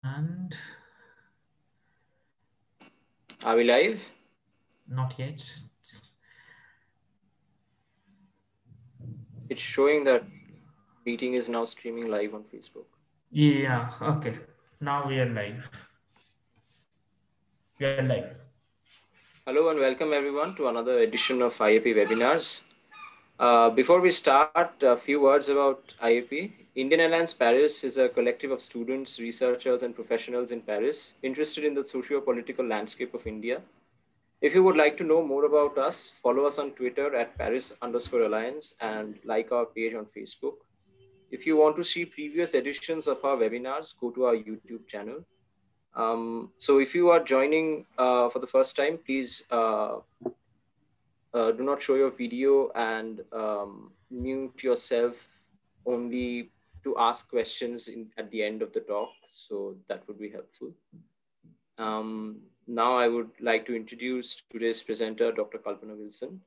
And Are we live? not yet. It's showing that meeting is now streaming live on Facebook. Yeah, okay. Now we are live. We are live. Hello and welcome everyone to another edition of IAP webinars. Before we start, a few words about IAP. Indian Alliance Paris is a collective of students, researchers, and professionals in Paris interested in the socio-political landscape of India. If you would like to know more about us, follow us on Twitter at Paris_Alliance and like our page on Facebook. If you want to see previous editions of our webinars, go to our YouTube channel. So if you are joining for the first time, please do not show your video and mute yourself only to ask questions at the end of the talk. So that would be helpful. Now I would like to introduce today's presenter, Dr. Kalpana Wilson.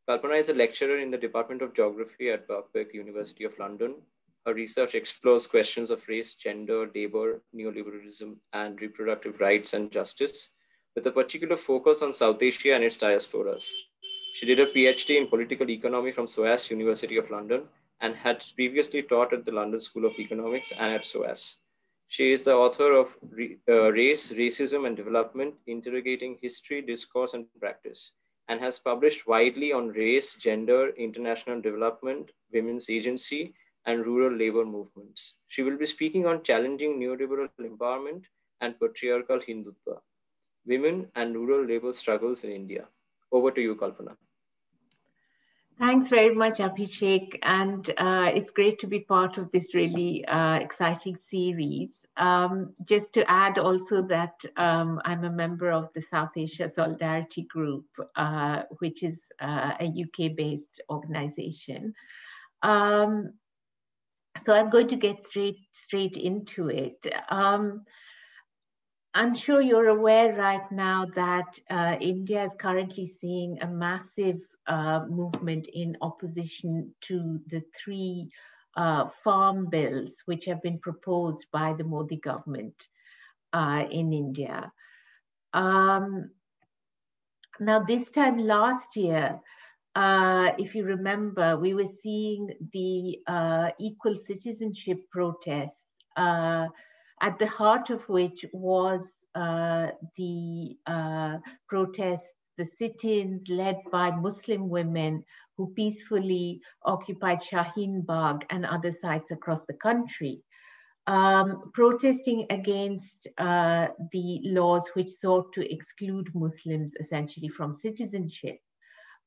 Kalpana is a lecturer in the Department of Geography at Birkbeck University of London. Her research explores questions of race, gender, labor, neoliberalism, and reproductive rights and justice, with a particular focus on South Asia and its diasporas. She did a PhD in political economy from SOAS, University of London, and had previously taught at the London School of Economics and at SOAS. She is the author of Race, Racism, and Development, Interrogating History, Discourse, and Practice, and has published widely on race, gender, international development, women's agency, and rural labor movements. She will be speaking on challenging neoliberal empowerment and patriarchal Hindutva, women and rural labor struggles in India. Over to you, Kalpana. Thanks very much, Abhishek. And it's great to be part of this really exciting series. Just to add also that I'm a member of the South Asia Solidarity Group, which is a UK-based organization. So I'm going to get straight into it. I'm sure you're aware right now that India is currently seeing a massive movement in opposition to the three farm bills which have been proposed by the Modi government in India. Now, this time last year, if you remember, we were seeing the equal citizenship protests, at the heart of which was the protests, the sit-ins led by Muslim women who peacefully occupied Shaheen Bagh and other sites across the country, protesting against the laws which sought to exclude Muslims essentially from citizenship.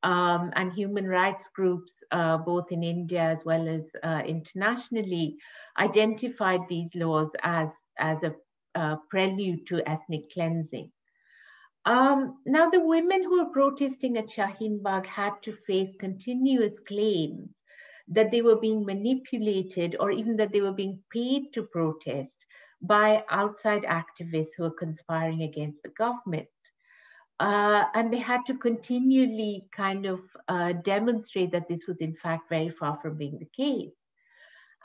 And human rights groups, both in India as well as internationally, identified these laws as a prelude to ethnic cleansing. Now, the women who were protesting at Shaheen Bagh had to face continuous claims that they were being manipulated or even that they were being paid to protest by outside activists who were conspiring against the government. And they had to continually kind of demonstrate that this was in fact very far from being the case.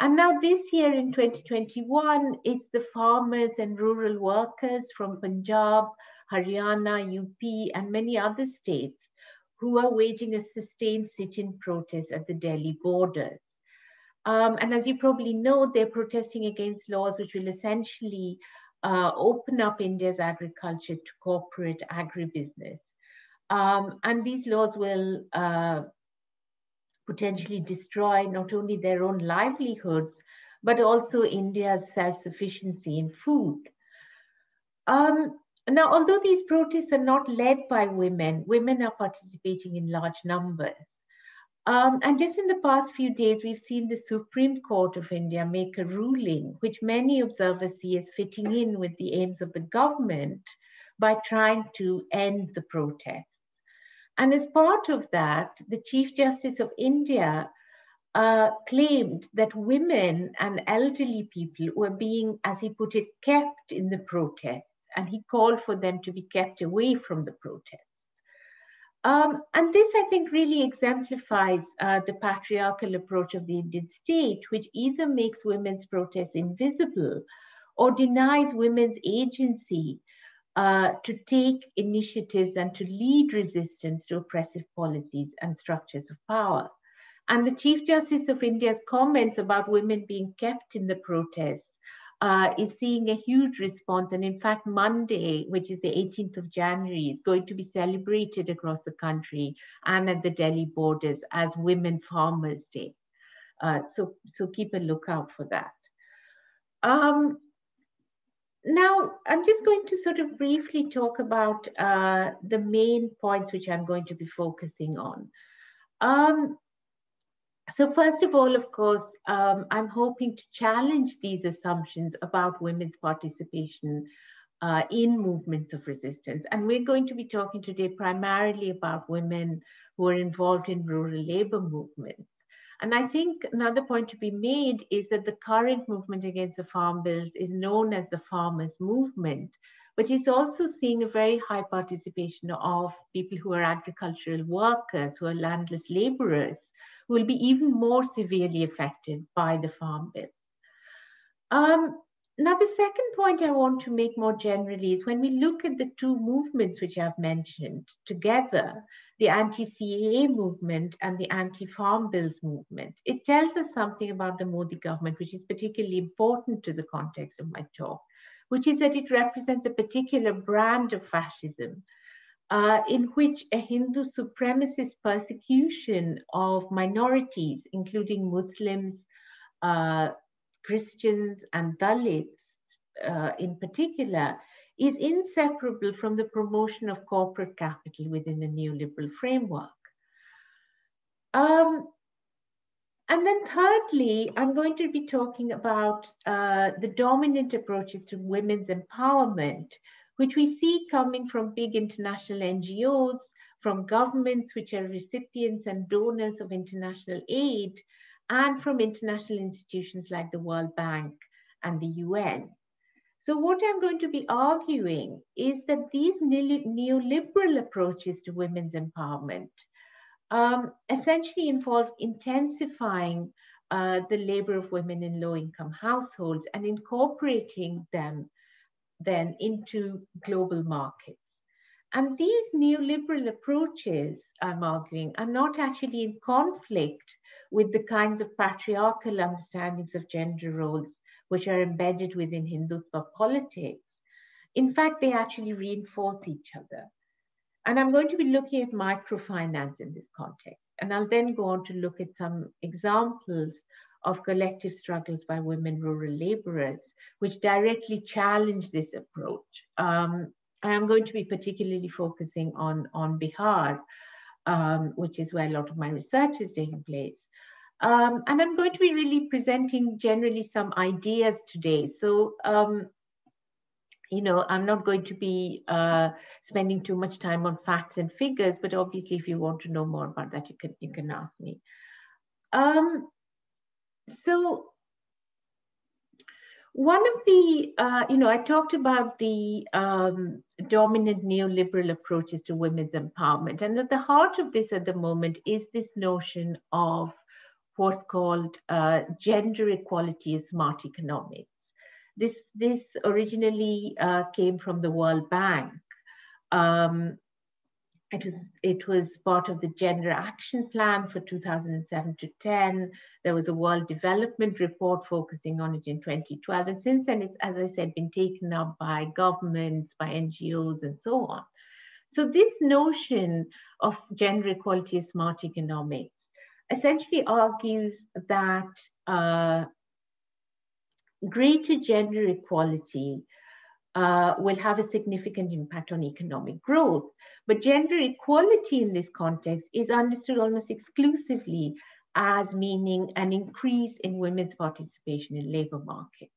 And now this year in 2021, it's the farmers and rural workers from Punjab, Haryana, UP, and many other states who are waging a sustained sit-in protest at the Delhi borders. And as you probably know, they're protesting against laws which will essentially open up India's agriculture to corporate agribusiness. And these laws will potentially destroy not only their own livelihoods, but also India's self-sufficiency in food. Now, although these protests are not led by women, women are participating in large numbers. And just in the past few days, we've seen the Supreme Court of India make a ruling which many observers see as fitting in with the aims of the government by trying to end the protests. And as part of that, the Chief Justice of India claimed that women and elderly people were being, as he put it, kept in the protests, and he called for them to be kept away from the protests. And this, I think, really exemplifies the patriarchal approach of the Indian state, which either makes women's protests invisible or denies women's agency to take initiatives and to lead resistance to oppressive policies and structures of power. And the Chief Justice of India's comments about women being kept in the protests is seeing a huge response. And in fact, Monday, which is the 18th of January, is going to be celebrated across the country and at the Delhi borders as Women Farmers' Day. So keep a lookout for that. Now, I'm just going to sort of briefly talk about the main points which I'm going to be focusing on. So first of all, of course, I'm hoping to challenge these assumptions about women's participation in movements of resistance. And we're going to be talking today primarily about women who are involved in rural labor movements. And I think another point to be made is that the current movement against the farm bills is known as the farmers' movement, but it's also seeing a very high participation of people who are agricultural workers, who are landless laborers, who will be even more severely affected by the farm bill. Now, the second point I want to make more generally is when we look at the two movements which I've mentioned together, the anti-CAA movement and the anti-farm bills movement, it tells us something about the Modi government, which is particularly important to the context of my talk, which is that it represents a particular brand of fascism in which a Hindu supremacist persecution of minorities, including Muslims, Christians, and Dalits in particular, is inseparable from the promotion of corporate capital within the neoliberal framework. And then thirdly, I'm going to be talking about the dominant approaches to women's empowerment, which we see coming from big international NGOs, from governments which are recipients and donors of international aid, and from international institutions like the World Bank and the UN. So what I'm going to be arguing is that these neoliberal approaches to women's empowerment essentially involve intensifying the labor of women in low-income households and incorporating them then into global markets. And these neoliberal approaches, I'm arguing, are not actually in conflict with the kinds of patriarchal understandings of gender roles which are embedded within Hindutva politics. In fact, they actually reinforce each other. And I'm going to be looking at microfinance in this context. And I'll then go on to look at some examples of collective struggles by women rural laborers, which directly challenge this approach. I'm going to be particularly focusing on Bihar, which is where a lot of my research is taking place. And I'm going to be really presenting generally some ideas today. So, you know, I'm not going to be spending too much time on facts and figures, but obviously if you want to know more about that, you can ask me. So one of the, I talked about the dominant neoliberal approaches to women's empowerment. And at the heart of this at the moment is this notion of what's called gender equality as smart economics. This originally came from the World Bank. It was part of the Gender Action Plan for 2007 to 10. There was a World Development Report focusing on it in 2012. And since then, it's, as I said, been taken up by governments, by NGOs, and so on. So this notion of gender equality as smart economics essentially argues that greater gender equality will have a significant impact on economic growth. But gender equality in this context is understood almost exclusively as meaning an increase in women's participation in labor markets.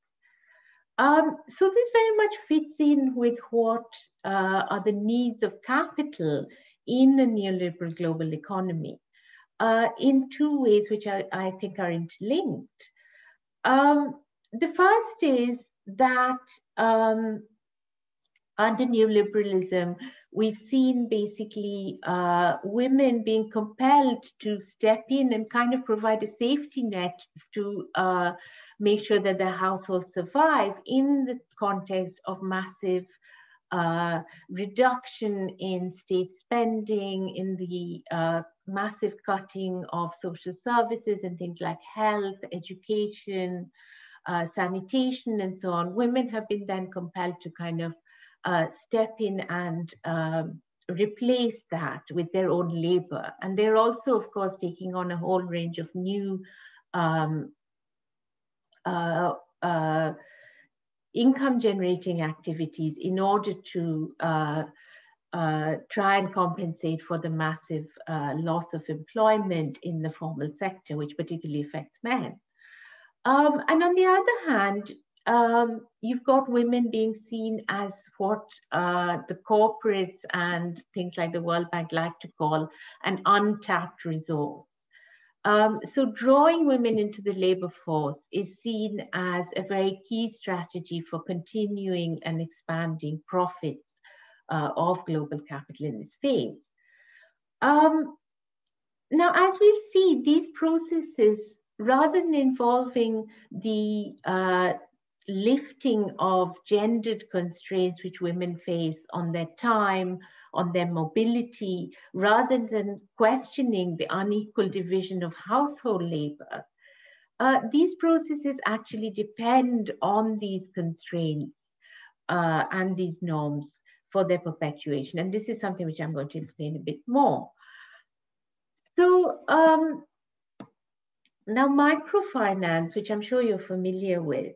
So this very much fits in with what are the needs of capital in a neoliberal global economy in two ways which I think are interlinked. The first is that under neoliberalism, we've seen basically women being compelled to step in and kind of provide a safety net to make sure that their households survive in the context of massive reduction in state spending, in the massive cutting of social services and things like health, education, sanitation, and so on. Women have been then compelled to kind of step in and replace that with their own labor. And they're also, of course, taking on a whole range of new income generating activities in order to try and compensate for the massive loss of employment in the formal sector, which particularly affects men. And on the other hand, you've got women being seen as what the corporates and things like the World Bank like to call an untapped resource. So drawing women into the labor force is seen as a very key strategy for continuing and expanding profits of global capital in this phase. Now, as we see, these processes, rather than involving the lifting of gendered constraints which women face on their time, on their mobility, rather than questioning the unequal division of household labor, these processes actually depend on these constraints and these norms for their perpetuation. And this is something which I'm going to explain a bit more. So now microfinance, which I'm sure you're familiar with,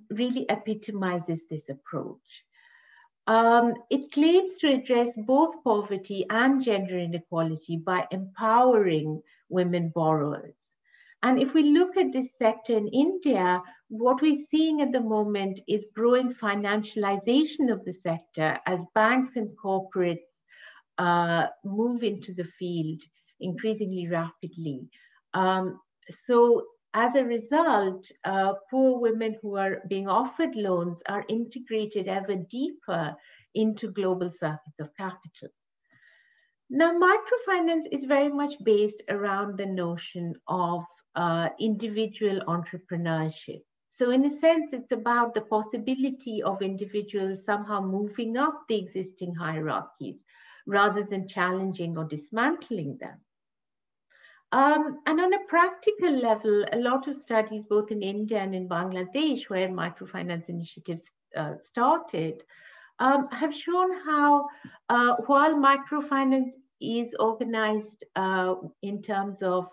really epitomizes this approach. It claims to address both poverty and gender inequality by empowering women borrowers. And if we look at this sector in India, what we're seeing at the moment is growing financialization of the sector as banks and corporates move into the field increasingly rapidly. So as a result, poor women who are being offered loans are integrated ever deeper into global circuits of capital. Now, microfinance is very much based around the notion of individual entrepreneurship. So in a sense, it's about the possibility of individuals somehow moving up the existing hierarchies rather than challenging or dismantling them. And on a practical level, a lot of studies, both in India and in Bangladesh, where microfinance initiatives started, have shown how while microfinance is organized in terms of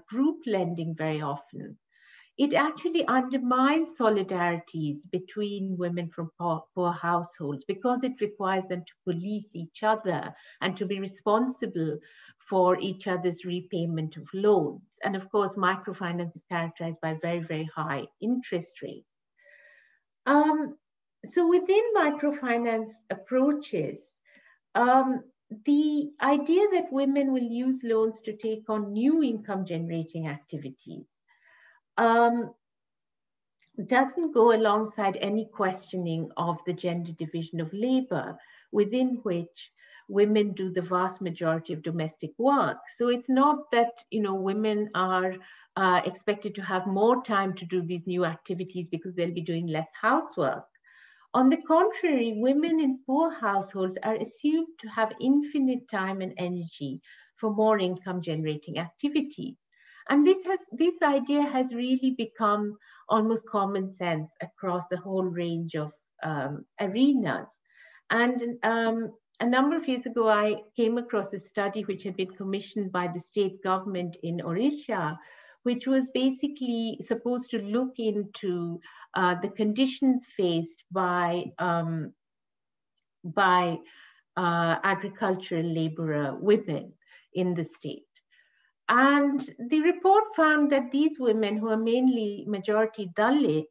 group lending very often, it actually undermines solidarities between women from poor households because it requires them to police each other and to be responsible for each other's repayment of loans. And of course, microfinance is characterized by very, very high interest rates. So within microfinance approaches, the idea that women will use loans to take on new income generating activities doesn't go alongside any questioning of the gender division of labor, within which women do the vast majority of domestic work. So it's not that women are expected to have more time to do these new activities because they'll be doing less housework. On the contrary, women in poor households are assumed to have infinite time and energy for more income generating activities. And this idea has really become almost common sense across the whole range of arenas. And a number of years ago, I came across a study which had been commissioned by the state government in Odisha, which was basically supposed to look into the conditions faced by agricultural laborer women in the state. And the report found that these women, who are mainly majority Dalits,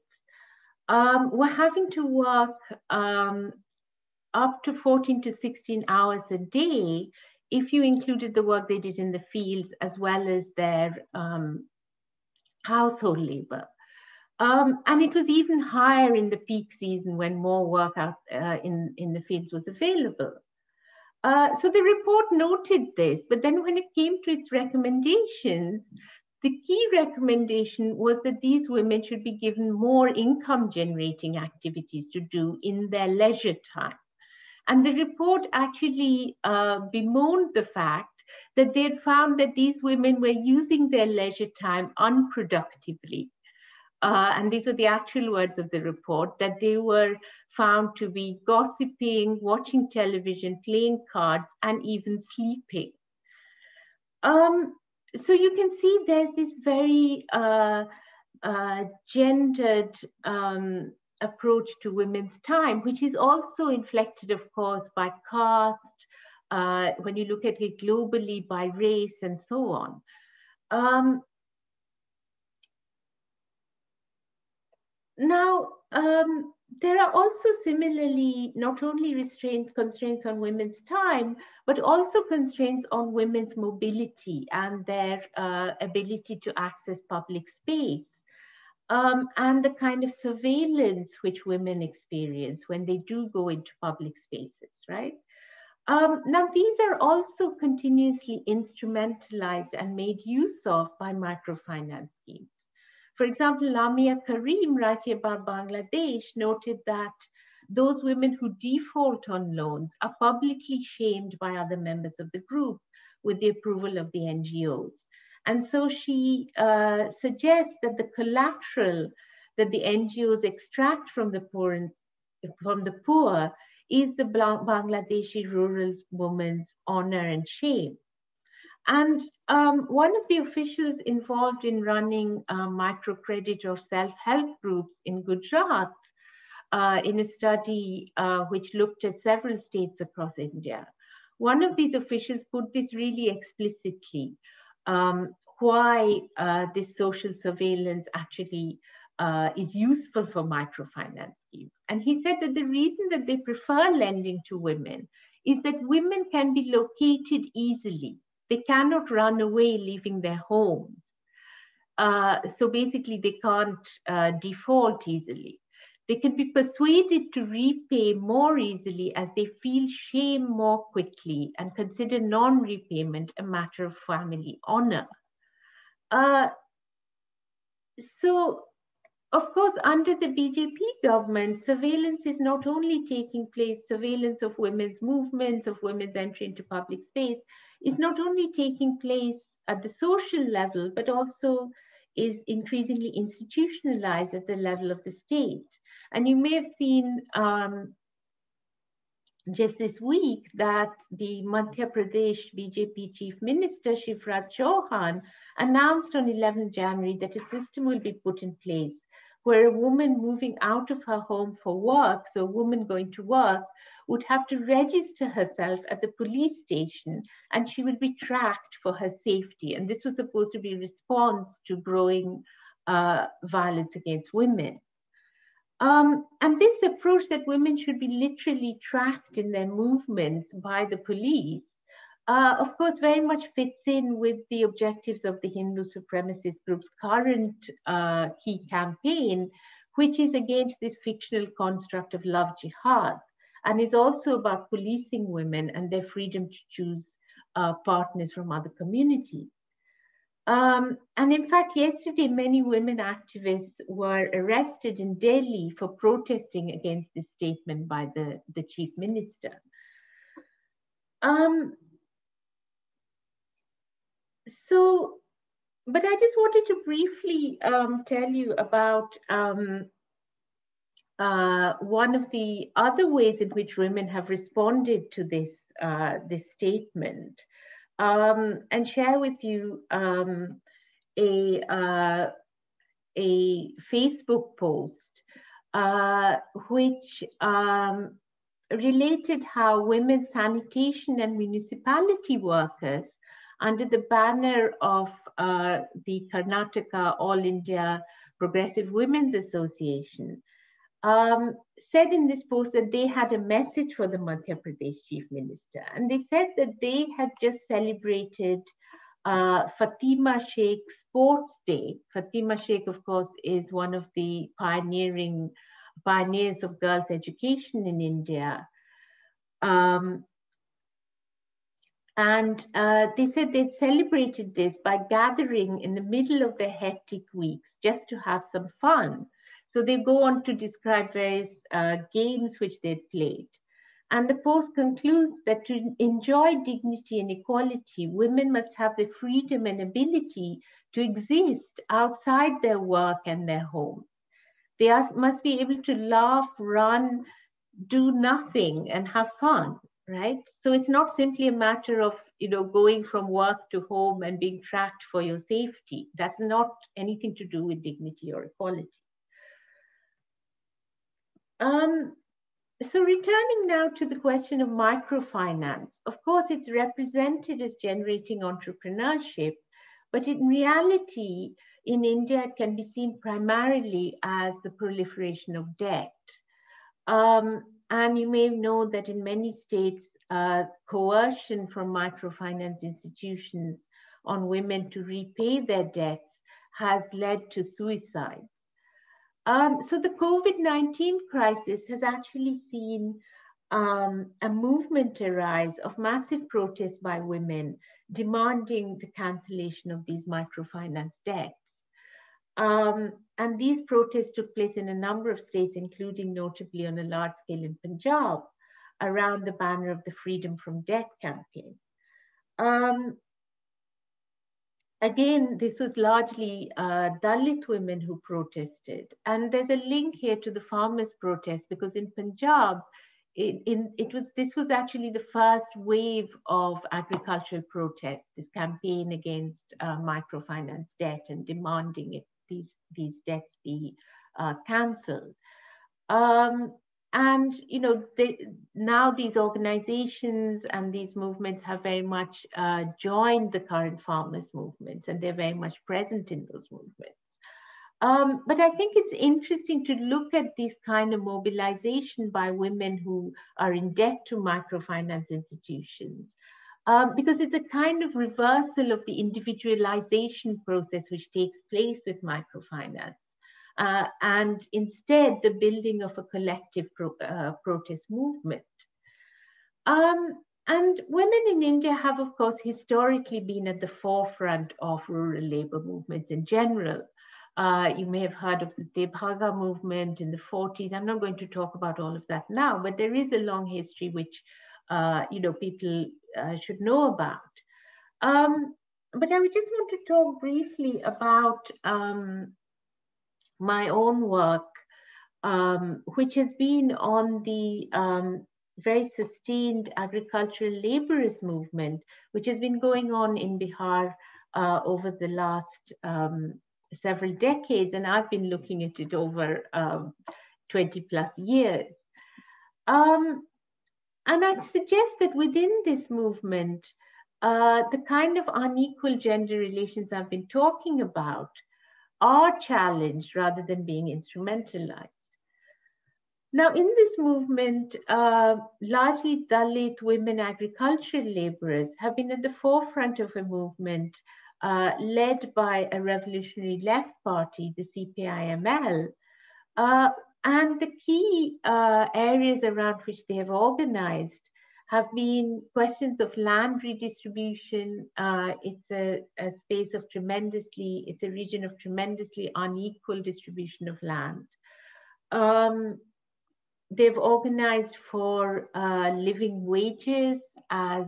were having to work up to 14 to 16 hours a day if you included the work they did in the fields as well as their household labor. And it was even higher in the peak season when more work out in the fields was available. So the report noted this, but then when it came to its recommendations, the key recommendation was that these women should be given more income generating activities to do in their leisure time. And the report actually bemoaned the fact that they had found that these women were using their leisure time unproductively. And these were the actual words of the report, that they were found to be gossiping, watching television, playing cards, and even sleeping. So you can see there's this very gendered approach to women's time, which is also inflected, of course, by caste, when you look at it globally, by race, and so on. Now, there are also similarly not only constraints on women's time, but also constraints on women's mobility and their ability to access public space, and the kind of surveillance which women experience when they do go into public spaces, right? Now, these are also continuously instrumentalized and made use of by microfinance schemes. For example, Lamia Karim, writing about Bangladesh, noted that those women who default on loans are publicly shamed by other members of the group with the approval of the NGOs. And so she suggests that the collateral that the NGOs extract from the poor is the Bangladeshi rural woman's honor and shame. And one of the officials involved in running microcredit or self-help groups in Gujarat, in a study which looked at several states across India, one of these officials put this really explicitly, why this social surveillance actually is useful for microfinance schemes. And he said that the reason that they prefer lending to women is that women can be located easily. They cannot run away leaving their homes. So basically, they can't default easily. They can be persuaded to repay more easily as they feel shame more quickly and consider non-repayment a matter of family honor. So, of course, under the BJP government, surveillance is not only taking place, surveillance of women's movements, of women's entry into public space, is not only taking place at the social level, but also is increasingly institutionalized at the level of the state. And you may have seen just this week that the Madhya Pradesh BJP Chief Minister Shivraj Chauhan announced on 11 January that a system will be put in place where a woman moving out of her home for work, so a woman going to work, would have to register herself at the police station and she will be tracked for her safety. And this was supposed to be a response to growing violence against women. And this approach that women should be literally tracked in their movements by the police, of course, very much fits in with the objectives of the Hindu supremacist group's current key campaign, which is against this fictional construct of love jihad, and is also about policing women and their freedom to choose partners from other communities. And in fact, yesterday, many women activists were arrested in Delhi for protesting against this statement by the chief minister. But I just wanted to briefly tell you about one of the other ways in which women have responded to this, this statement, and share with you a Facebook post which related how women sanitation and municipality workers under the banner of the Karnataka All India Progressive Women's Association said in this post that they had a message for the Madhya Pradesh Chief Minister. And they said that they had just celebrated Fatima Sheikh Sports Day. Fatima Sheikh, of course, is one of the pioneers of girls' education in India. And they said they'd celebrated this by gathering in the middle of their hectic weeks just to have some fun. So they go on to describe various games which they'd played. And the post concludes that to enjoy dignity and equality, women must have the freedom and ability to exist outside their work and their home. Must be able to laugh, run, do nothing, and have fun, right? So it's not simply a matter of going from work to home and being tracked for your safety. That's not anything to do with dignity or equality. So returning now to the question of microfinance, of course, it's represented as generating entrepreneurship, but in reality, in India, it can be seen primarily as the proliferation of debt. And you may know that in many states, coercion from microfinance institutions on women to repay their debts has led to suicide. So the COVID-19 crisis has actually seen a movement arise of massive protests by women demanding the cancellation of these microfinance debts. And these protests took place in a number of states, including notably on a large scale in Punjab, around the banner of the Freedom from Debt campaign. Again, this was largely Dalit women who protested. And there's a link here to the farmers' protest because in Punjab, this was actually the first wave of agricultural protest, this campaign against microfinance debt and demanding these debts be cancelled. And now these organizations and these movements have very much joined the current farmers' movements, and they're very much present in those movements. But I think it's interesting to look at this kind of mobilization by women who are in debt to microfinance institutions, because it's a kind of reversal of the individualization process which takes place with microfinance. And instead the building of a collective protest movement. And women in India have, of course, historically been at the forefront of rural labor movements in general. You may have heard of the Debhaga movement in the 40s. I'm not going to talk about all of that now, but there is a long history which people should know about. But I would just want to talk briefly about my own work, which has been on the very sustained agricultural laborers movement, which has been going on in Bihar over the last several decades. And I've been looking at it over 20 plus years. And I'd suggest that within this movement, the kind of unequal gender relations I've been talking about are challenged rather than being instrumentalized. Now, in this movement, largely Dalit women agricultural laborers have been at the forefront of a movement led by a revolutionary left party, the CPIML. And the key areas around which they have organized have been questions of land redistribution. It's a space of it's a region of tremendously unequal distribution of land. They've organized for living wages as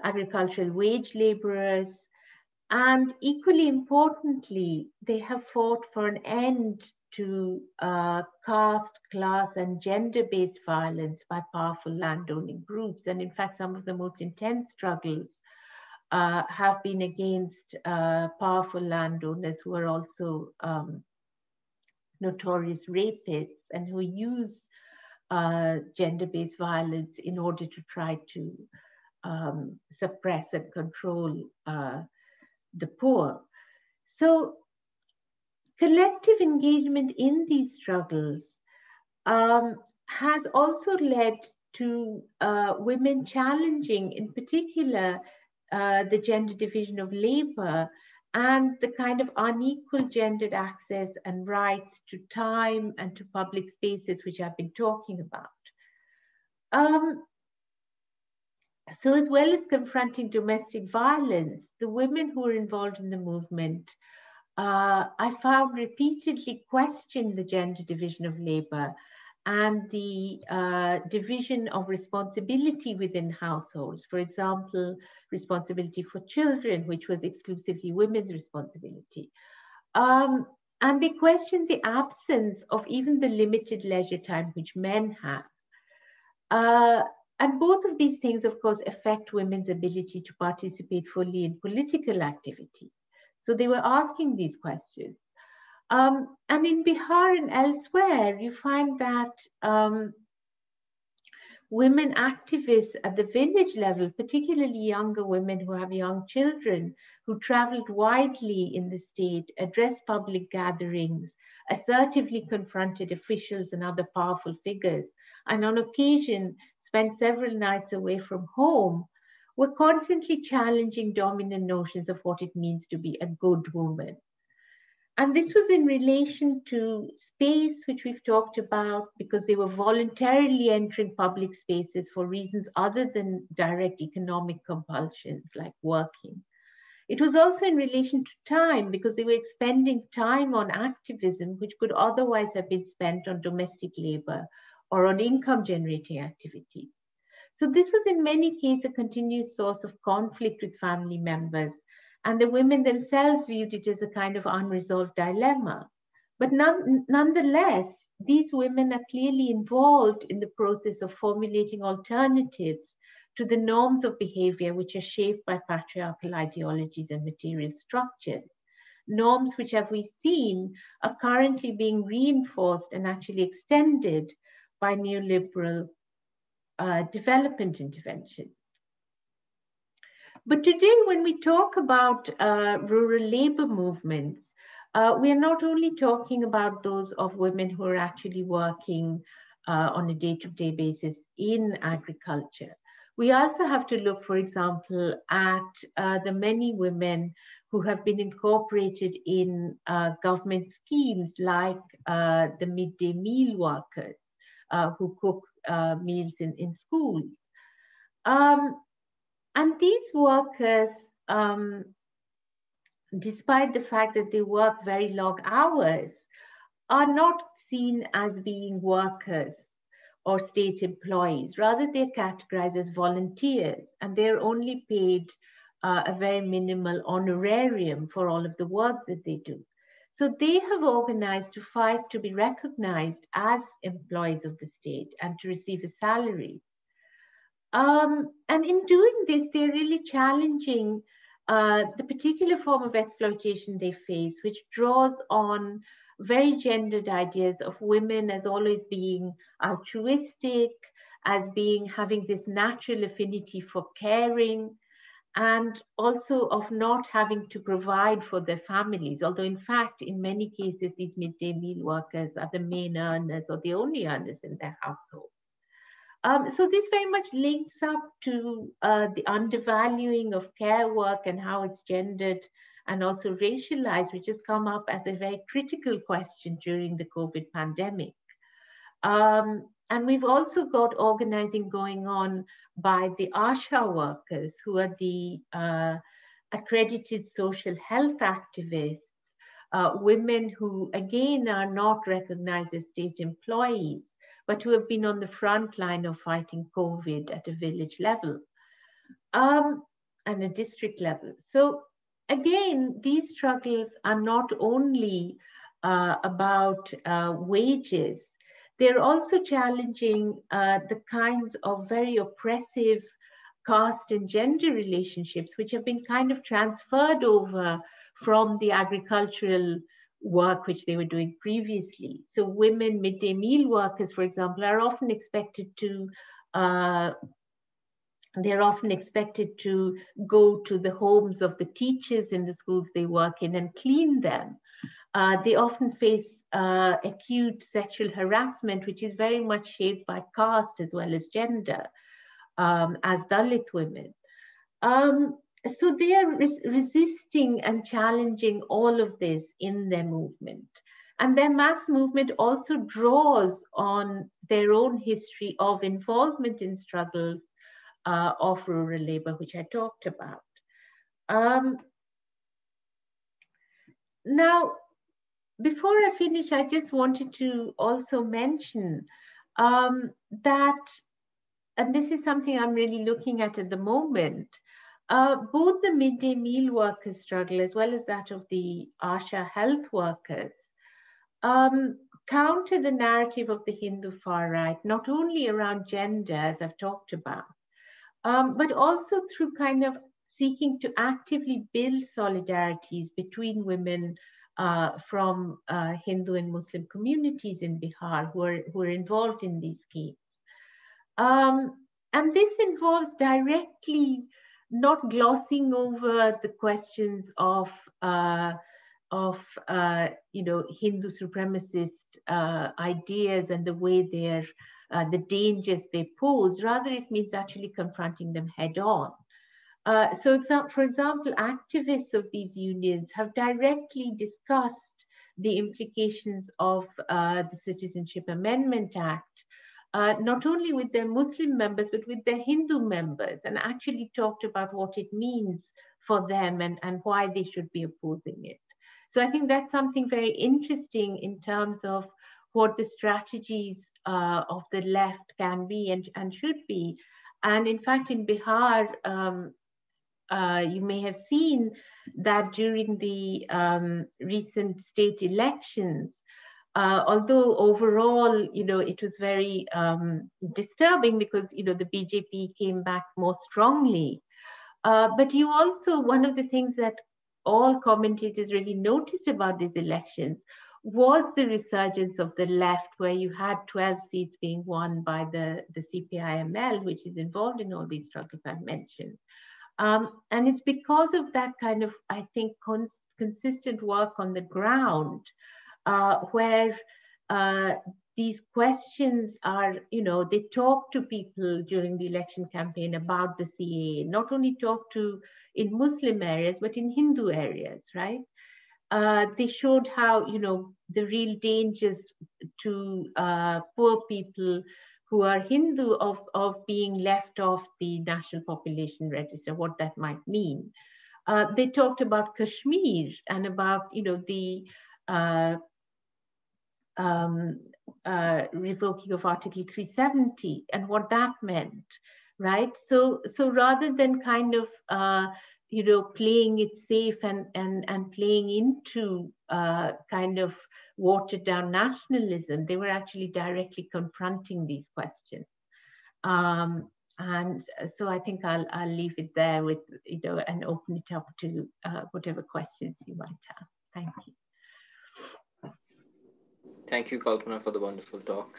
agricultural wage laborers. And equally importantly, they have fought for an end to caste, class, and gender-based violence by powerful landowning groups. And in fact, some of the most intense struggles have been against powerful landowners who are also notorious rapists and who use gender-based violence in order to try to suppress and control the poor. So collective engagement in these struggles has also led to women challenging, in particular, the gender division of labor and the kind of unequal gendered access and rights to time and to public spaces, which I've been talking about. Um, so as well as confronting domestic violence, the women who were involved in the movement, I found repeatedly questioned the gender division of labor and the division of responsibility within households. For example, responsibility for children, which was exclusively women's responsibility. Um, and they questioned the absence of even the limited leisure time which men have. Uh, and both of these things, of course, affect women's ability to participate fully in political activity. So they were asking these questions. And in Bihar and elsewhere, you find that women activists at the village level, particularly younger women who have young children, who traveled widely in the state, addressed public gatherings, assertively confronted officials and other powerful figures, and on occasion spent several nights away from home, were constantly challenging dominant notions of what it means to be a good woman. And this was in relation to space, which we've talked about, because they were voluntarily entering public spaces for reasons other than direct economic compulsions like working. It was also in relation to time, because they were expending time on activism, which could otherwise have been spent on domestic labor or on income generating activities. So this was in many cases a continuous source of conflict with family members, and the women themselves viewed it as a kind of unresolved dilemma. But nonetheless, these women are clearly involved in the process of formulating alternatives to the norms of behavior which are shaped by patriarchal ideologies and material structures. Norms which, have we seen, are currently being reinforced and actually extended by neoliberal development interventions. But today, when we talk about rural labor movements, we are not only talking about those of women who are actually working on a day-to-day basis in agriculture. We also have to look, for example, at the many women who have been incorporated in government schemes like the midday meal workers who cook meals in schools. And these workers, despite the fact that they work very long hours, are not seen as being workers or state employees. Rather, they're categorized as volunteers, and they're only paid a very minimal honorarium for all of the work that they do. So they have organized to fight to be recognized as employees of the state and to receive a salary. And in doing this, they're really challenging the particular form of exploitation they face, which draws on very gendered ideas of women as always being altruistic, as being having this natural affinity for caring, and also of not having to provide for their families. Although, in fact, in many cases, these midday meal workers are the main earners or the only earners in their household. So this very much links up to the undervaluing of care work and how it's gendered and also racialized, which has come up as a very critical question during the COVID pandemic. And we've also got organizing going on by the ASHA workers, who are the accredited social health activists, women who, again, are not recognized as state employees, but who have been on the front line of fighting COVID at a village level and a district level. So again, these struggles are not only about wages, they're also challenging the kinds of very oppressive caste and gender relationships, which have been kind of transferred over from the agricultural work which they were doing previously. So women midday meal workers, for example, are often expected to go to the homes of the teachers in the schools they work in and clean them. They often face acute sexual harassment, which is very much shaped by caste as well as gender, as Dalit women. So they are resisting and challenging all of this in their movement. And their mass movement also draws on their own history of involvement in struggles of rural labor, which I talked about. Now, before I finish, I just wanted to also mention that, and this is something I'm really looking at the moment, both the midday meal workers' struggle as well as that of the ASHA health workers counter the narrative of the Hindu far right, not only around gender, as I've talked about, but also through kind of seeking to actively build solidarities between women from Hindu and Muslim communities in Bihar who are involved in these schemes. And this involves directly not glossing over the questions of Hindu supremacist ideas and the way they're the dangers they pose. Rather, it means actually confronting them head on. So, for example, activists of these unions have directly discussed the implications of the Citizenship Amendment Act, not only with their Muslim members, but with their Hindu members, and actually talked about what it means for them and why they should be opposing it. So I think that's something very interesting in terms of what the strategies of the left can be and should be. And in fact, in Bihar, you may have seen that during the recent state elections, although overall, it was very disturbing because, the BJP came back more strongly. But you also, one of the things that all commentators really noticed about these elections was the resurgence of the left, where you had 12 seats being won by the CPIML, which is involved in all these struggles I've mentioned. And it's because of that kind of, I think, consistent work on the ground, where these questions are, they talk to people during the election campaign about the CAA, not only talk to in Muslim areas, but in Hindu areas, right? They showed how, the real dangers to poor people who are Hindu of being left off the national population register, what that might mean. They talked about Kashmir and about, the revoking of Article 370 and what that meant, right? So rather than kind of, playing it safe and playing into kind of watered down nationalism, they were actually directly confronting these questions. And so I think I'll leave it there with, and open it up to whatever questions you might have. Thank you. Thank you, Kalpana, for the wonderful talk.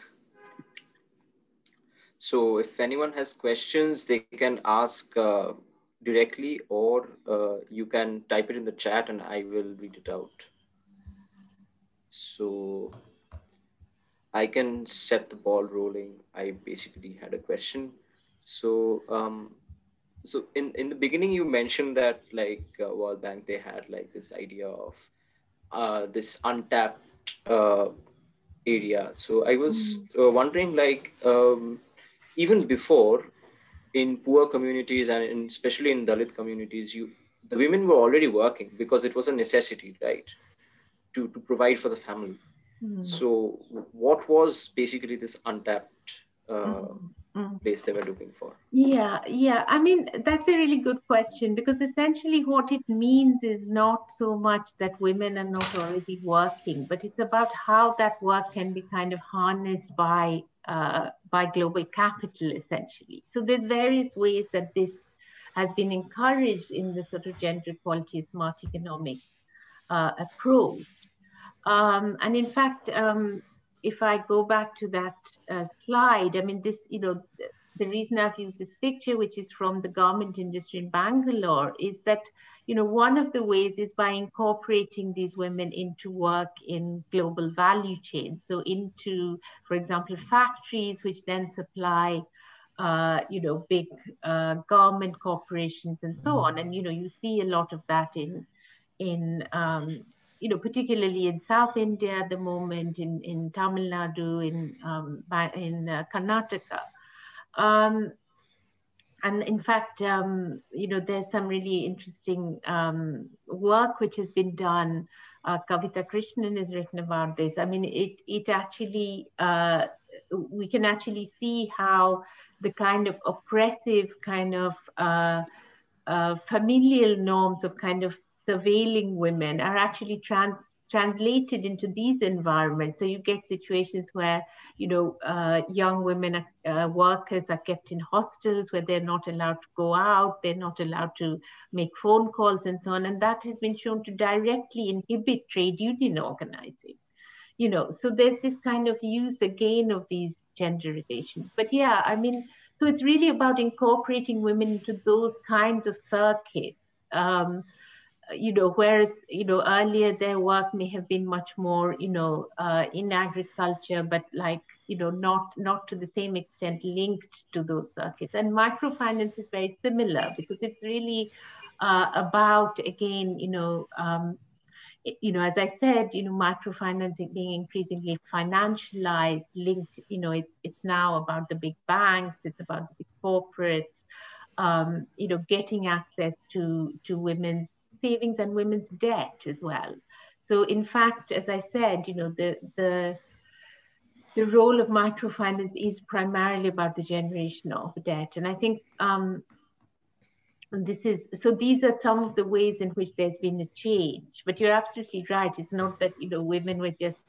So if anyone has questions, they can ask directly, or you can type it in the chat and I will read it out. So I can set the ball rolling. I basically had a question. So so in the beginning, you mentioned that like World Bank, they had like this idea of this untapped area. So I was wondering, like, even before, in poor communities and especially in Dalit communities, the women were already working because it was a necessity, right, to provide for the family. So what was basically this untapped place they were looking for? Yeah. I mean, that's a really good question, because essentially what it means is not so much that women are not already working, but it's about how that work can be kind of harnessed by global capital, essentially. So there's various ways that this has been encouraged in the sort of gender equality smart economics approach. And in fact, if I go back to that slide, I mean, this, the reason I've used this picture, which is from the garment industry in Bangalore, is that, one of the ways is by incorporating these women into work in global value chains. So into, for example, factories, which then supply, big garment corporations and so on. And, you see a lot of that in particularly in South India at the moment, in Tamil Nadu, in Karnataka. And in fact, there's some really interesting work which has been done. Kavita Krishnan has written about this. I mean, it actually, we can actually see how the kind of oppressive kind of familial norms of kind of surveilling women are actually translated into these environments. So you get situations where, young women, workers are kept in hostels where they're not allowed to go out, they're not allowed to make phone calls and so on. And that has been shown to directly inhibit trade union organizing. So there's this kind of use again of these gender relations. But yeah, I mean, so it's really about incorporating women into those kinds of circuits. Whereas, earlier their work may have been much more, in agriculture, but like, not to the same extent linked to those circuits. And microfinance is very similar because it's really about, again, as I said, microfinancing being increasingly financialized, linked, it's now about the big banks, it's about the big corporates, getting access to women's savings and women's debt as well. So in fact, as I said, the role of microfinance is primarily about the generation of debt. And I think these are some of the ways in which there's been a change. But you're absolutely right. It's not that, women were just,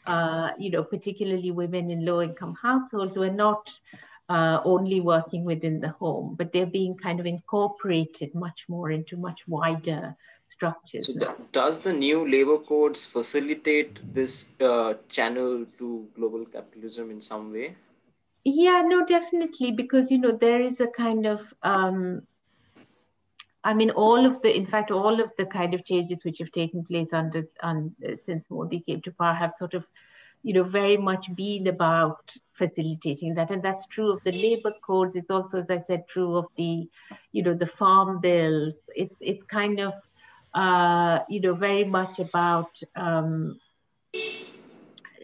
particularly women in low income households were not only working within the home, but they're being kind of incorporated much more into much wider structures. So does the new labor codes facilitate this channel to global capitalism in some way? Yeah, no, definitely, because, there is a kind of, I mean, all of the kind of changes which have taken place since Modi came to power have sort of, very much been about facilitating that. And that's true of the labor codes. It's also, as I said, true of the, the farm bills. It's kind of, very much about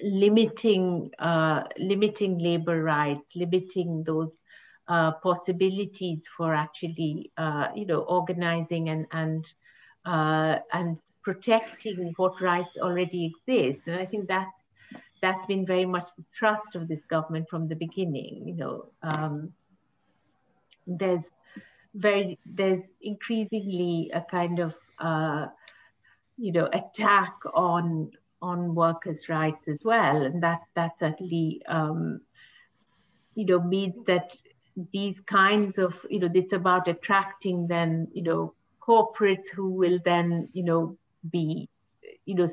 limiting labor rights, limiting those possibilities for actually, organizing and protecting what rights already exist. And I think that's been very much the thrust of this government from the beginning. There's increasingly a kind of attack on workers' rights as well, and that certainly means that these kinds of it's about attracting then corporates who will then be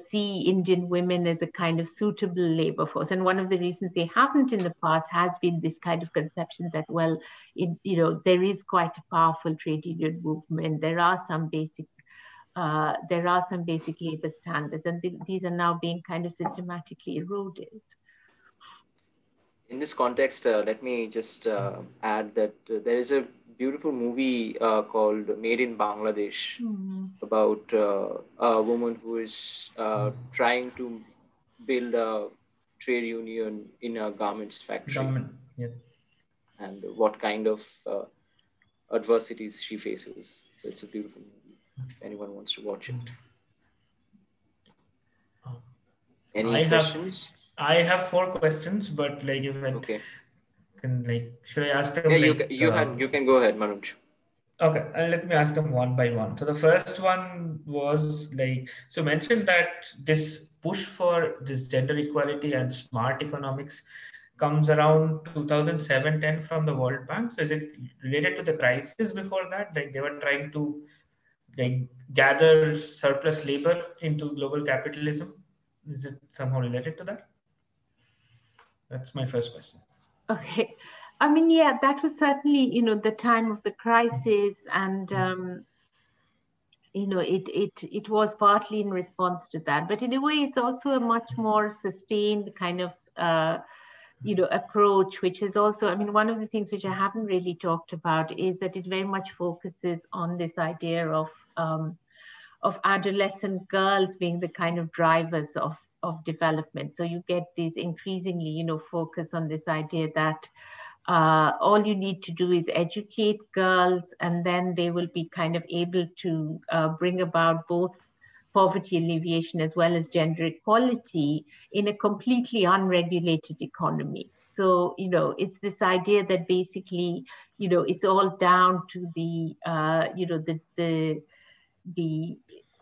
see Indian women as a kind of suitable labor force. And one of the reasons they haven't in the past has been this kind of conception that, well, there is quite a powerful trade union movement. There are some basic labor standards, and these are now being kind of systematically eroded. In this context, let me just add that there is a beautiful movie called Made in Bangladesh about a woman who is trying to build a trade union in a garments factory. Yeah. And what kind of adversities she faces. So it's a beautiful movie if anyone wants to watch it. Any questions? I have 4 questions, but like if I should I ask them? Yeah, you can go ahead, Manoj. Okay, let me ask them one by one. So the first one was so mentioned that this push for this gender equality and smart economics comes around 2007-10 from the World Bank. So is it related to the crisis before that? Like they were trying to gather surplus labor into global capitalism? Is it somehow related to that? That's my first question. Okay. I mean, yeah, that was certainly, the time of the crisis, and it was partly in response to that. But in a way, it's also a much more sustained kind of approach, which is also, I mean, one of the things which I haven't really talked about is that it very much focuses on this idea of adolescent girls being the kind of drivers of development. So you get this increasingly, focus on this idea that all you need to do is educate girls, and then they will be kind of able to bring about both poverty alleviation as well as gender equality in a completely unregulated economy. So, it's this idea that basically, it's all down to the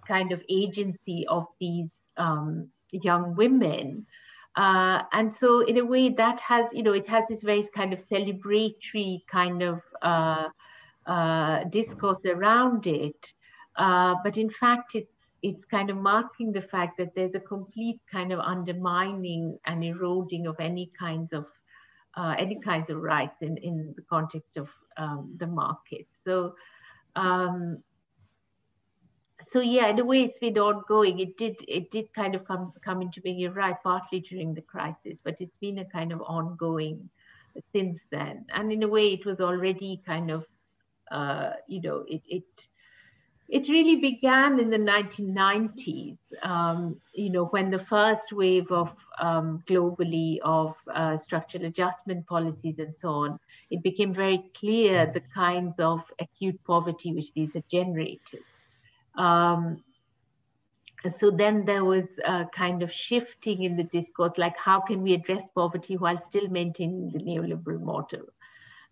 kind of agency of these young women. And so in a way that has, it has this very kind of celebratory kind of discourse around it. But in fact, it's kind of masking the fact that there's a complete kind of undermining and eroding of any kinds of rights in the context of the market. So so yeah, in a way it's been ongoing. It did kind of come into being, you're right, partly during the crisis, but it's been a kind of ongoing since then. And in a way it was already kind of it really began in the 1990s, when the first wave of globally of structural adjustment policies and so on, it became very clear the kinds of acute poverty which these had generated. So then there was a kind of shifting in the discourse, like how can we address poverty while still maintaining the neoliberal model?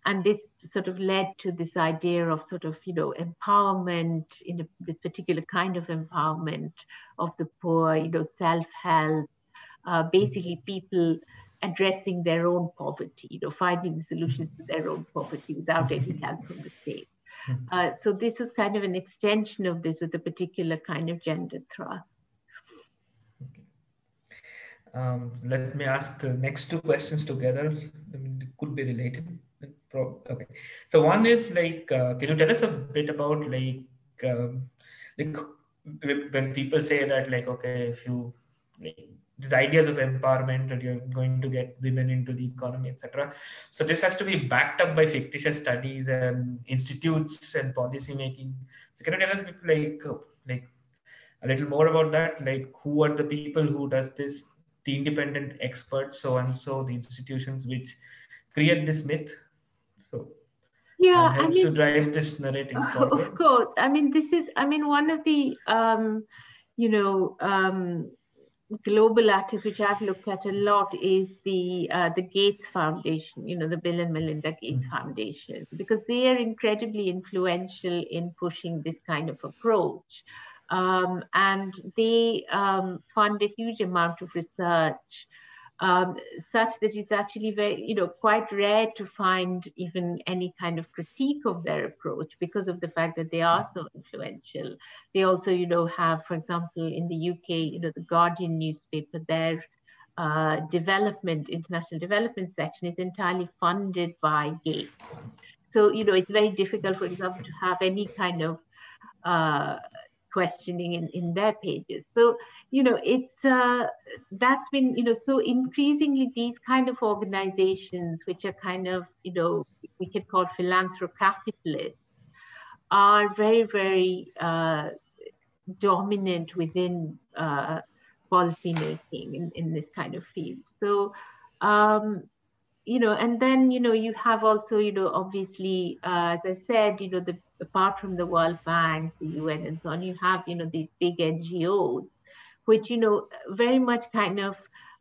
And this sort of led to this idea of sort of, empowerment, this particular kind of empowerment of the poor, self-help, basically people addressing their own poverty, finding solutions to their own poverty without any help from the state. So this is kind of an extension of this with a particular kind of gender thrust. Let me ask the next two questions together. I mean, it could be related. Okay. So one is like, can you tell us a bit about like when people say that like, okay, if you like, these ideas of empowerment that you're going to get women into the economy, etc. So this has to be backed up by fictitious studies and institutes and policy making. So can you tell us like a little more about that? Like, who are the people who does this? The independent experts, so and so, the institutions which create this myth. So yeah, and helps to drive this narrative forward. Of course. I mean, this is, one of the global artists which I've looked at a lot is the Gates Foundation, the Bill and Melinda Gates Foundation, because they are incredibly influential in pushing this kind of approach. And they fund a huge amount of research, such that it's actually very, quite rare to find even any kind of critique of their approach because of the fact that they are so influential. They also, have, for example, in the UK, the Guardian newspaper, their international development section is entirely funded by Gates. So, it's very difficult, for example, to have any kind of questioning in their pages. So, it's that's been, so increasingly these kind of organizations, which are kind of, we could call philanthrocapitalists, are very, very dominant within policy making in this kind of field. So, and then, you have also, obviously, as I said, apart from the World Bank, the UN and so on, you have, these big NGOs, which, very much kind of,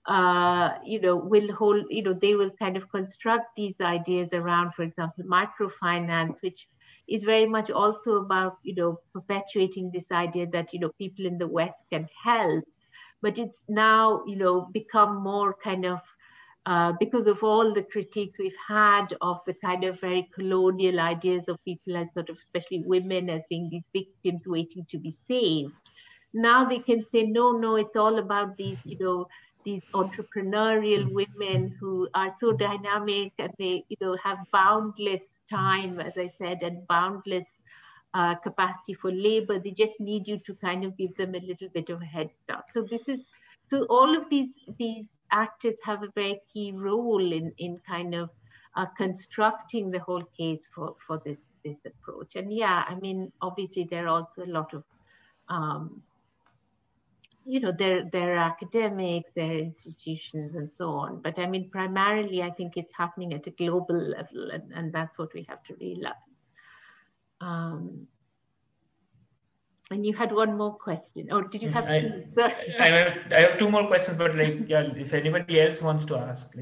will hold, they will kind of construct these ideas around, for example, microfinance, which is very much also about, perpetuating this idea that, people in the West can help. But it's now, become more kind of, because of all the critiques we've had of the kind of very colonial ideas of people as sort of, especially women, as being these victims waiting to be saved. Now they can say, no, it's all about these, these entrepreneurial women who are so dynamic, and they, have boundless time, as I said, and boundless capacity for labor. They just need you to kind of give them a little bit of a head start. So all of these actors have a very key role in kind of constructing the whole case for this approach. And yeah, I mean, obviously there are also a lot of their academics, their institutions, and so on. But I mean, primarily, I think it's happening at a global level, and that's what we have to realize. And you had one more question. Or did you have two? Sorry. I have two more questions, but if anybody else wants to ask,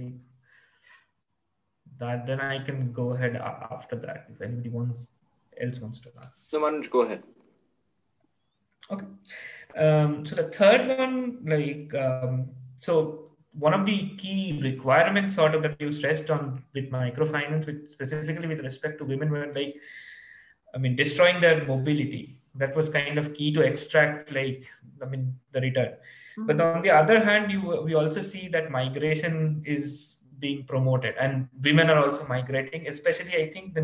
that, then I can go ahead after that. If anybody else wants to ask. No, Manoj, go ahead. Okay. So the third one, so one of the key requirements sort of that you stressed on with microfinance, specifically with respect to women, were destroying their mobility. That was kind of key to extract, the return. But on the other hand, we also see that migration is being promoted, and women are also migrating. Especially, I think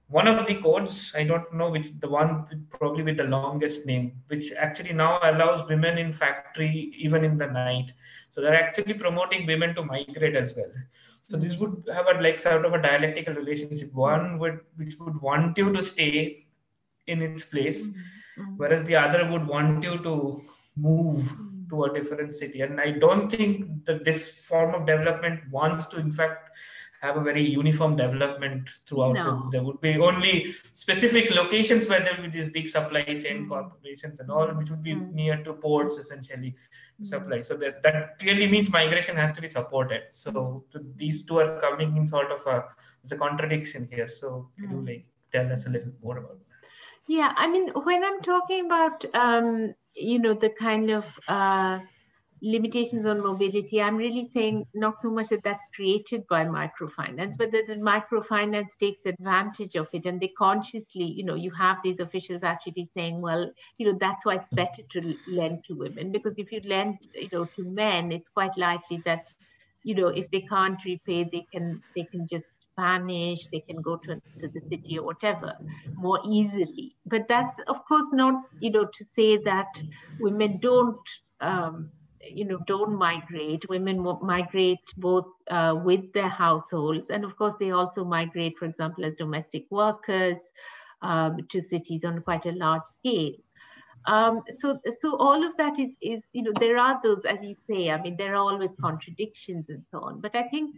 one of the codes, I don't know which, the one probably with the longest name, which actually now allows women in factory even in the night. So they're actually promoting women to migrate as well. So this would have a sort of a dialectical relationship. One which would want you to stay in its place, whereas the other would want you to move to a different city. And I don't think that this form of development wants to, in fact, have a very uniform development throughout. No. So there would be only specific locations where there will be these big supply chain corporations and all, which would be near to ports essentially to supply. So that clearly means migration has to be supported. So these two are coming in sort of it's a contradiction here. So can you tell us a little more about that? Yeah, I mean, when I'm talking about the kind of limitations on mobility, I'm really saying not so much that that's created by microfinance, but that the microfinance takes advantage of it, and they consciously, you have these officials actually saying, well, that's why it's better to lend to women, because if you lend, to men, it's quite likely that, if they can't repay, they can just vanish, they can go to the city or whatever more easily. But that's of course not, to say that women don't migrate. Women migrate both with their households, and of course they also migrate, for example, as domestic workers to cities on quite a large scale. So all of that is there are those, as you say, I mean, there are always contradictions and so on. But I think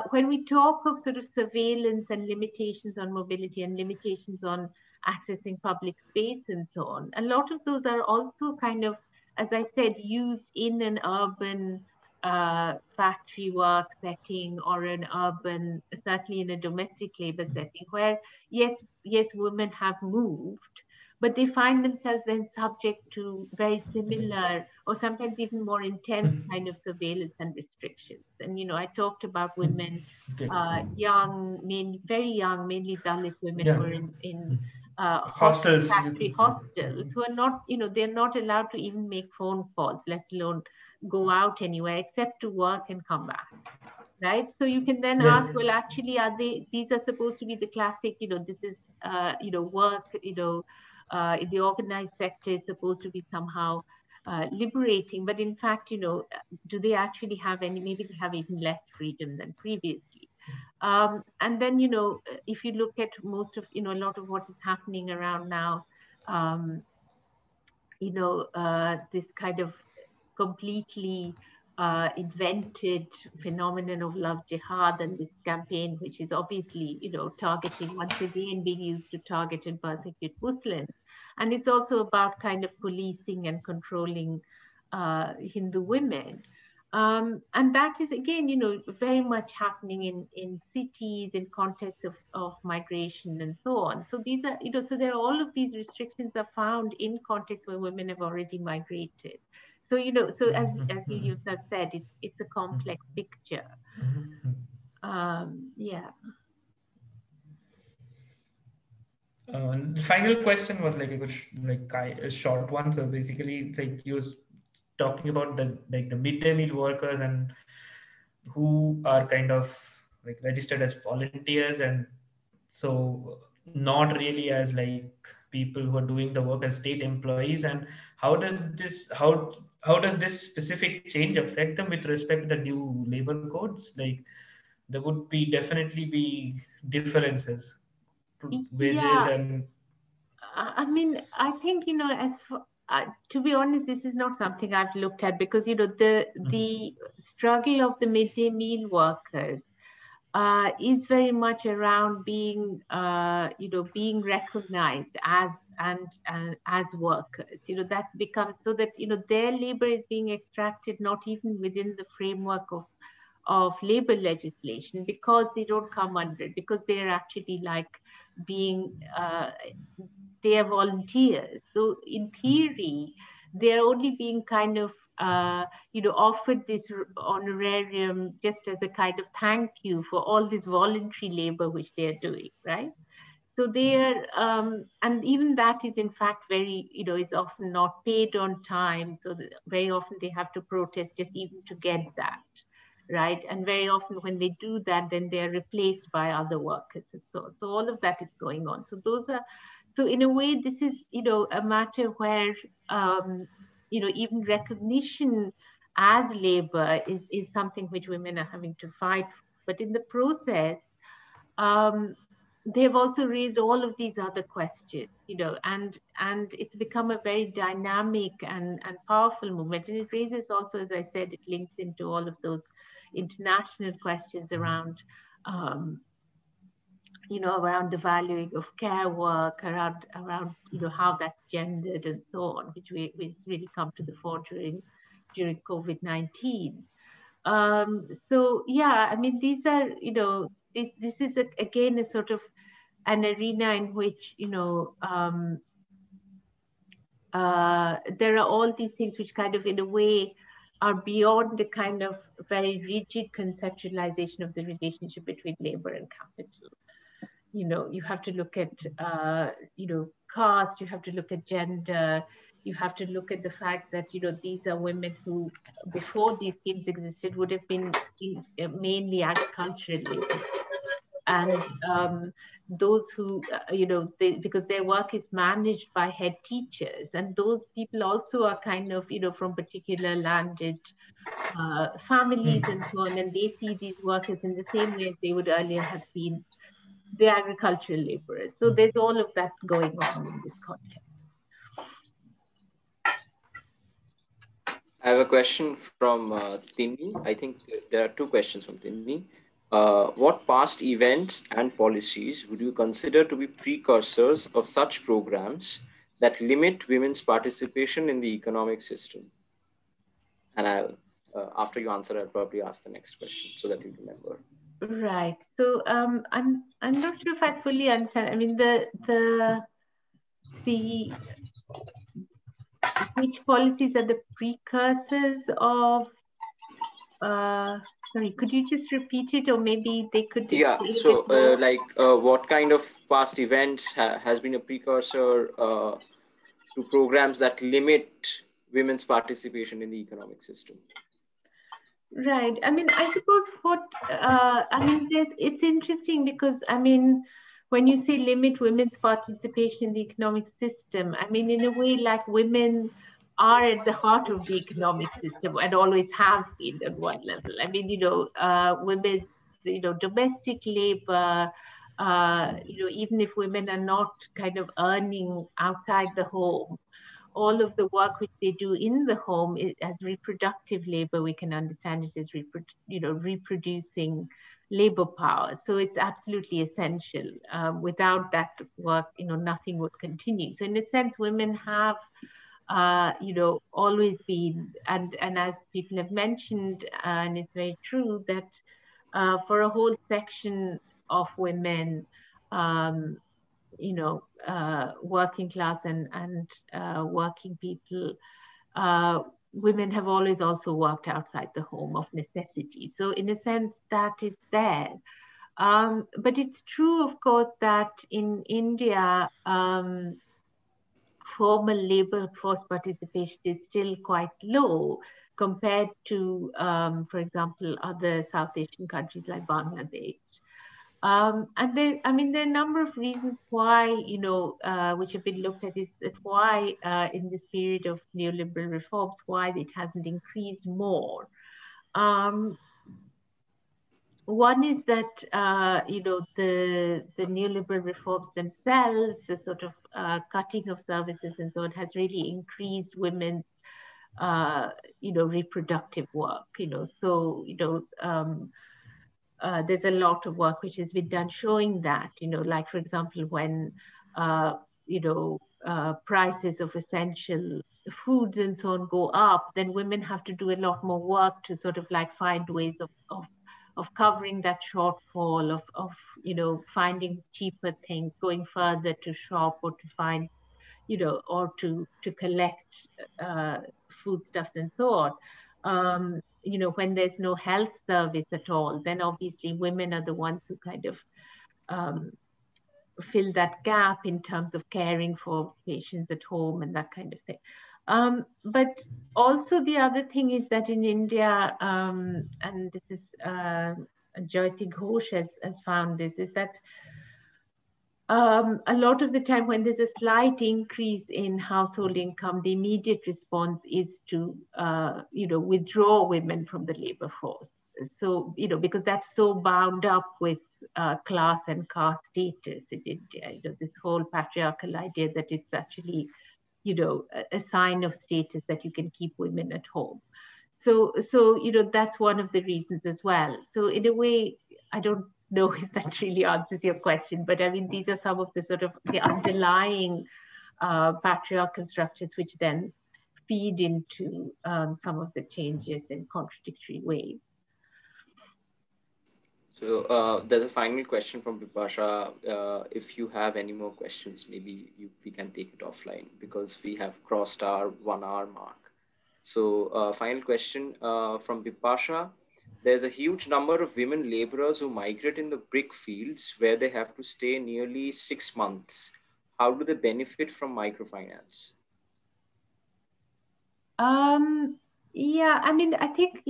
when we talk of sort of surveillance and limitations on mobility and limitations on accessing public space and so on, a lot of those are also kind of, as I said, used in an urban factory work setting, or an urban, certainly in a domestic labor setting, where yes, women have moved, but they find themselves then subject to very similar or sometimes even more intense kind of surveillance and restrictions. And, I talked about women, very young, mainly Dalit women who are in hostels, factory hostels, who are not, they're not allowed to even make phone calls, let alone go out anywhere except to work and come back. Right. So you can then ask, well, actually, these are supposed to be the classic, this is, work, in the organized sector is supposed to be somehow liberating. But in fact, do they actually have maybe they have even less freedom than previously. And then, if you look at most of, a lot of what is happening around now, this kind of completely invented phenomenon of love jihad, and this campaign, which is obviously, targeting, once again being used to target and persecute Muslims. And it's also about kind of policing and controlling Hindu women. And that is again, very much happening in cities, in context of migration and so on. So these are, so there are all of these restrictions are found in contexts where women have already migrated. So, so as you yourself said, it's a complex picture. Yeah. The final question was a short one. So basically, it's like you was talking about the midday meal workers and who are kind of registered as volunteers, and so not really as people who are doing the work as state employees. And how does this specific change affect them with respect to the new labor codes? There would definitely be differences to wages and I mean, I think, as for, to be honest, this is not something I've looked at because, the struggle of the midday meal workers is very much around being, being recognized and as workers. That becomes so that, their labor is being extracted not even within the framework of labor legislation because they don't come under it, because they're actually like being they are volunteers. So in theory, they're only being kind of offered this honorarium just as a kind of thank you for all this voluntary labor which they're doing, right? So they are, and even that is in fact very, is often not paid on time. So very often they have to protest just even to get that, right? And very often when they do that, then they are replaced by other workers and so on. So all of that is going on. So those are, so in a way, this is, a matter where, even recognition as labor is something which women are having to fight for. But in the process, um, they've also raised all of these other questions, and it's become a very dynamic and powerful movement. And it raises also, as I said, it links into all of those international questions around, um, around the valuing of care work, around how that's gendered and so on, which really come to the fore during COVID-19. So yeah, I mean, these are, this is again a sort of an arena in which, there are all these things which kind of in a way are beyond the kind of very rigid conceptualization of the relationship between labor and capital. You have to look at, caste, you have to look at gender, you have to look at the fact that, these are women who, before these schemes existed, would have been mainly agricultural labor. And those who, because their work is managed by head teachers, and those people also are kind of, from particular landed families and so on, and they see these workers in the same way as they would earlier have seen the agricultural laborers. So there's all of that going on in this context. I have a question from Tinni. I think there are two questions from Tinni. What past events and policies would you consider to be precursors of such programs that limit women's participation in the economic system? And I'll, after you answer, I'll probably ask the next question so that you remember. Right. So I'm not sure if I fully understand. I mean, the which policies are the precursors of? Sorry, could you just repeat it, or maybe they could? Yeah. So, what kind of past events has been a precursor to programs that limit women's participation in the economic system? Right. I mean, I suppose it's interesting because, I mean, when you say limit women's participation in the economic system, I mean, in a way, like women are at the heart of the economic system and always have been at one level. I mean, women's, domestic labor, even if women are not kind of earning outside the home, all of the work which they do in the home as reproductive labor, we can understand it as reproducing labor power. So it's absolutely essential. Without that work, nothing would continue. So in a sense, women have, always been, and as people have mentioned, and it's very true that for a whole section of women, working class and working people, women have always also worked outside the home of necessity. So in a sense, that is there. But it's true, of course, that in India, formal labor force participation is still quite low compared to, for example, other South Asian countries like Bangladesh. And there are a number of reasons why, which have been looked at, is that why in this period of neoliberal reforms, why it hasn't increased more. One is that the neoliberal reforms themselves, the sort of cutting of services and so on, has really increased women's reproductive work. There's a lot of work which has been done showing that, like for example, when uh, prices of essential foods and so on go up, then women have to do a lot more work to sort of like find ways of covering that shortfall, of finding cheaper things, going further to shop or to find, or to collect uh, foodstuffs and so on. When there's no health service at all, then obviously women are the ones who kind of um, fill that gap in terms of caring for patients at home and that kind of thing. But also the other thing is that in India, and this is Jyoti Ghosh has found this, is that a lot of the time when there's a slight increase in household income, the immediate response is to, withdraw women from the labor force. So, because that's so bound up with class and caste status in India, this whole patriarchal idea that it's actually, a sign of status that you can keep women at home. So that's one of the reasons as well. So in a way, I don't know if that really answers your question, but I mean, these are some of the sort of the underlying patriarchal structures which then feed into some of the changes in contradictory ways. So there's a final question from Bipasha. If you have any more questions, maybe we can take it offline because we have crossed our 1 hour mark. So final question from Bipasha. There's a huge number of women laborers who migrate in the brick fields where they have to stay nearly 6 months. How do they benefit from microfinance? Yeah, I mean, I think,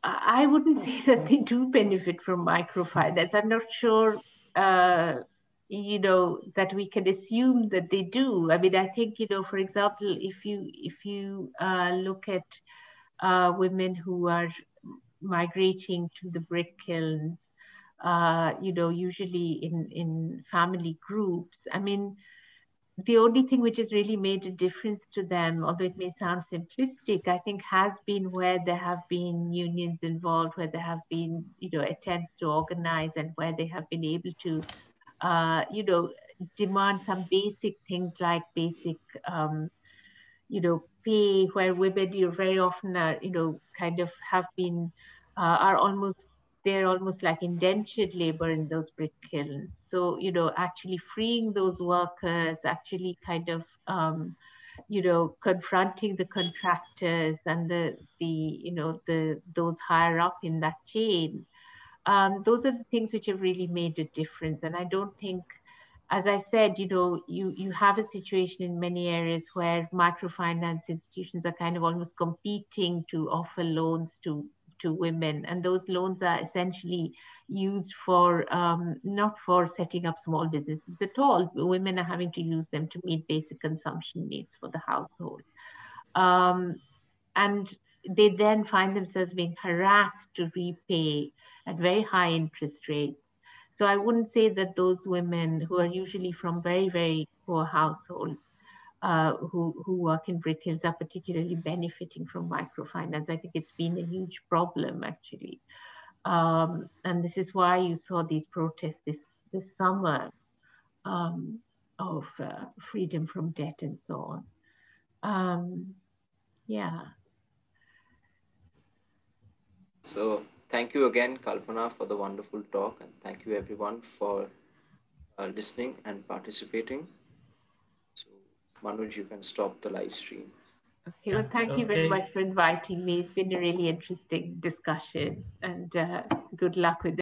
I wouldn't say that they do benefit from microfinance. I'm not sure, that we can assume that they do. I mean, I think, for example, if you look at women who are migrating to the brick kilns, usually in family groups. I mean, the only thing which has really made a difference to them, although it may sound simplistic, I think has been where there have been unions involved, where there have been, attempts to organize, and where they have been able to, demand some basic things like basic, pay, where women, very often are, kind of have been, are almost, they're almost like indentured labor in those brick kilns. So, actually freeing those workers, actually kind of, confronting the contractors and those higher up in that chain. Those are the things which have really made a difference. And I don't think, as I said, you have a situation in many areas where microfinance institutions are kind of almost competing to offer loans to women, and those loans are essentially used for not for setting up small businesses at all. Women are having to use them to meet basic consumption needs for the household, and they then find themselves being harassed to repay at very high interest rates. So I wouldn't say that those women who are usually from very, very poor households who work in brick kilns are particularly benefiting from microfinance. I think it's been a huge problem actually. And this is why you saw these protests this summer of freedom from debt and so on. Yeah. So thank you again, Kalpana, for the wonderful talk, and thank you everyone for listening and participating. So Manoj, you can stop the live stream. Okay, well, thank you very much for inviting me. It's been a really interesting discussion, and good luck with